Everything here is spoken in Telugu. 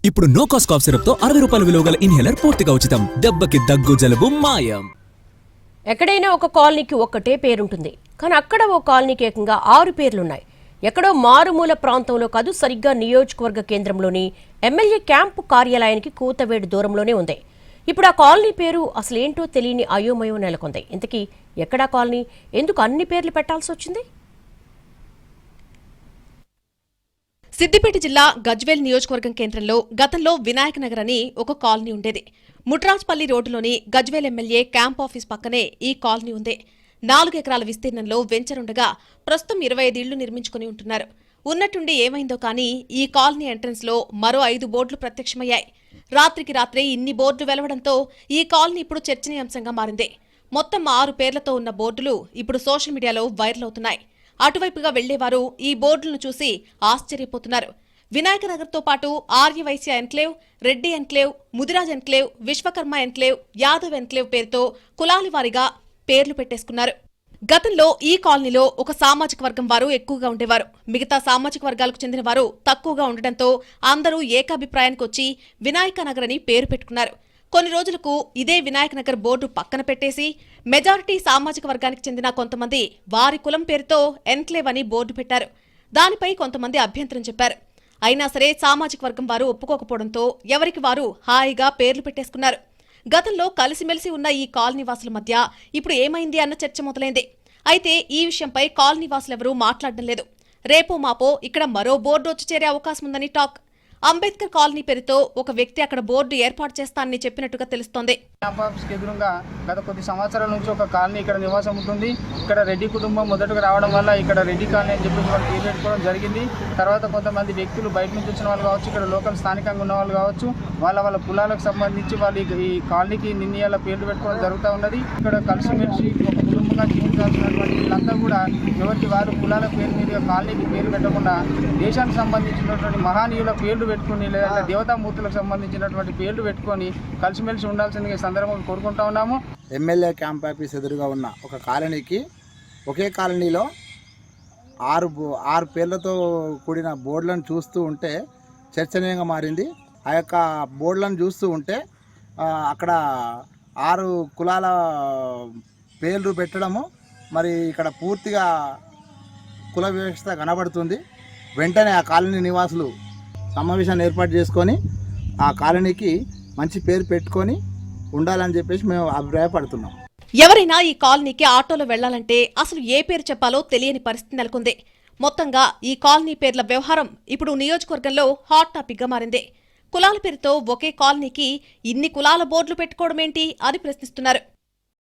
ఇప్పుడు నో కాస్ట్ కాఫ్ సిరప్ తో 60 రూపాయల విలువ గల ఇన్హేలర్ పూర్తిగా ఉచితం. దెబ్బకి దగ్గు జలుబు మాయం. ఎక్కడైనా ఒక కాలనీకి ఒక్కటే పేరుంటుంది, కానీ అక్కడ ఓ కాలనీకి ఏకంగా 6 పేర్లున్నాయి. ఎక్కడో మారుమూల ప్రాంతంలో కాదు, సరిగ్గా నియోజకవర్గ కేంద్రంలోని ఎమ్మెల్యే క్యాంపు కార్యాలయానికి కూతవేడు దూరంలోనే ఉంది. ఇప్పుడు ఆ కాలనీ పేరు అసలేంటో తెలియని అయోమయం నెలకొంది. ఇంతకీ ఎక్కడా కాలనీ, ఎందుకు అన్ని పేర్లు పెట్టాల్సి వచ్చింది? సిద్దిపేట జిల్లా గజ్వేల్ నియోజకవర్గం కేంద్రంలో గతంలో వినాయక నగర్ అని ఒక కాలనీ ఉండేది. ముట్రాజ్పల్లి రోడ్డులోని గజ్వేల్ ఎమ్మెల్యే క్యాంప్ ఆఫీస్ పక్కనే ఈ కాలనీ ఉంది. 4 ఎకరాల విస్తీర్ణంలో వెంచర్ ఉండగా ప్రస్తుతం 25 ఇళ్లు నిర్మించుకుని ఉంటున్నారు. ఉన్నట్టుండి ఏమైందో కానీ ఈ కాలనీ ఎంట్రన్స్ లో మరో 5 బోర్డులు ప్రత్యక్షమయ్యాయి. రాత్రికి రాత్రే ఇన్ని బోర్డులు వెలవడంతో ఈ కాలనీ ఇప్పుడు చర్చనీయాంశంగా మారింది. మొత్తం 6 పేర్లతో ఉన్న బోర్డులు ఇప్పుడు సోషల్ మీడియాలో వైరల్ అవుతున్నాయి. అటువైపుగా వెళ్లేవారు ఈ బోర్డులను చూసి ఆశ్చర్యపోతున్నారు. వినాయక నగర్తో పాటు Aryavaishya enclave, Reddy enclave, Mudiraj enclave, Vishwakarma enclave, Yadav enclave పేరుతో కులాల వారీగా పేర్లు పెట్టేసుకున్నారు. గతంలో ఈ కాలనీలో ఒక సామాజిక వర్గం వారు ఎక్కువగా ఉండేవారు. మిగతా సామాజిక వర్గాలకు చెందిన వారు తక్కువగా ఉండటంతో అందరూ ఏకాభిప్రాయానికి వచ్చి వినాయక నగర్ అని పేరు పెట్టుకున్నారు. కొన్ని రోజులకు ఇదే వినాయక నగర్ బోర్డు పక్కన పెట్టేసి మెజారిటీ సామాజిక వర్గానికి చెందిన కొంతమంది వారి కులం పేరుతో ఎన్క్లేవ్ అని బోర్డు పెట్టారు. దానిపై కొంతమంది అభ్యంతరం చెప్పారు. అయినా సరే సామాజిక వర్గం వారు ఒప్పుకోకపోవడంతో ఎవరికి వారు హాయిగా పేర్లు పెట్టేసుకున్నారు. గతంలో కలిసిమెలిసి ఉన్న ఈ కాలనీ వాసుల మధ్య ఇప్పుడు ఏమైంది అన్న చర్చ మొదలైంది. అయితే ఈ విషయంపై కాలనీ వాసులెవరూ మాట్లాడడం లేదు. రేపో మాపో ఇక్కడ మరో బోర్డు వచ్చి చేరే అవకాశం ఉందని టాక్. అంబేద్కర్ కాలనీ పేరుతో ఒక వ్యక్తి అక్కడ బోర్డు ఏర్పాటు చేస్తానని చెప్పినట్టుగా తెలుస్తోంది. ఎదురుగా గత కొద్ది సంవత్సరాల నుంచి ఒక కాలనీ ఇక్కడ నివాసం ఉంటుంది. ఇక్కడ రెడ్డి కుటుంబం మొదటగా రావడం వల్ల ఇక్కడ రెడ్డి కాలనీ అని చెప్పి వాళ్ళు పేరు పెట్టుకోవడం జరిగింది. తర్వాత కొంతమంది వ్యక్తులు బయట నుంచి వచ్చిన వాళ్ళు కావచ్చు, ఇక్కడ లోకల్ స్థానికంగా ఉన్న వాళ్ళు కావచ్చు, వాళ్ళ కులాలకు సంబంధించి వాళ్ళు ఈ కాలనీకి నిర్ణయాల పేర్లు పెట్టుకోవడం జరుగుతూ ఉన్నది. ఇక్కడ కలిసిమెలిసి ఒక కుటుంబంగా జీవించాల్సినటువంటి వీళ్ళంతా కూడా ఎవరికి వారు కులాల పేరు మీద కాలనీకి పేరు పెట్టకుండా దేశానికి సంబంధించినటువంటి మహానీయుల పేర్లు పెట్టుకుని లేదా దేవతామూర్తులకు సంబంధించినటువంటి పేర్లు పెట్టుకొని కలిసిమెలిసి ఉండాల్సిందిగా సందర్భంగా కోరుకుంటా ఉన్నాము. ఎమ్మెల్యే క్యాంప్ ఆఫీస్ ఎదురుగా ఉన్న ఒక కాలనీకి ఒకే కాలనీలో 6 పేర్లతో కూడిన బోర్డులను చూస్తూ ఉంటే చర్చనీయంగా మారింది. ఆ యొక్క బోర్డులను చూస్తూ ఉంటే అక్కడ 6 కులాల పేర్లు పెట్టడము మరి ఇక్కడ పూర్తిగా కుల వ్యవస్థ కనబడుతుంది. వెంటనే ఆ కాలనీ నివాసులు సమావేశాన్ని ఏర్పాటు చేసుకొని ఆ కాలనీకి మంచి పేరు పెట్టుకొని ఉండాలని చెప్పేసి మేము అభిప్రాయపడుతున్నాం. ఎవరైనా ఈ కాలనీకి ఆటోలో వెళ్లాలంటే అసలు ఏ పేరు చెప్పాలో తెలియని పరిస్థితి నెలకొంది. మొత్తంగా ఈ కాలనీ పేర్ల వ్యవహారం ఇప్పుడు నియోజకవర్గంలో హాట్ టాపిక్ గా మారింది. కులాల పేరుతో ఒకే కాలనీకి ఇన్ని కులాల బోర్డులు పెట్టుకోవడమేంటి అని ప్రశ్నిస్తున్నారు.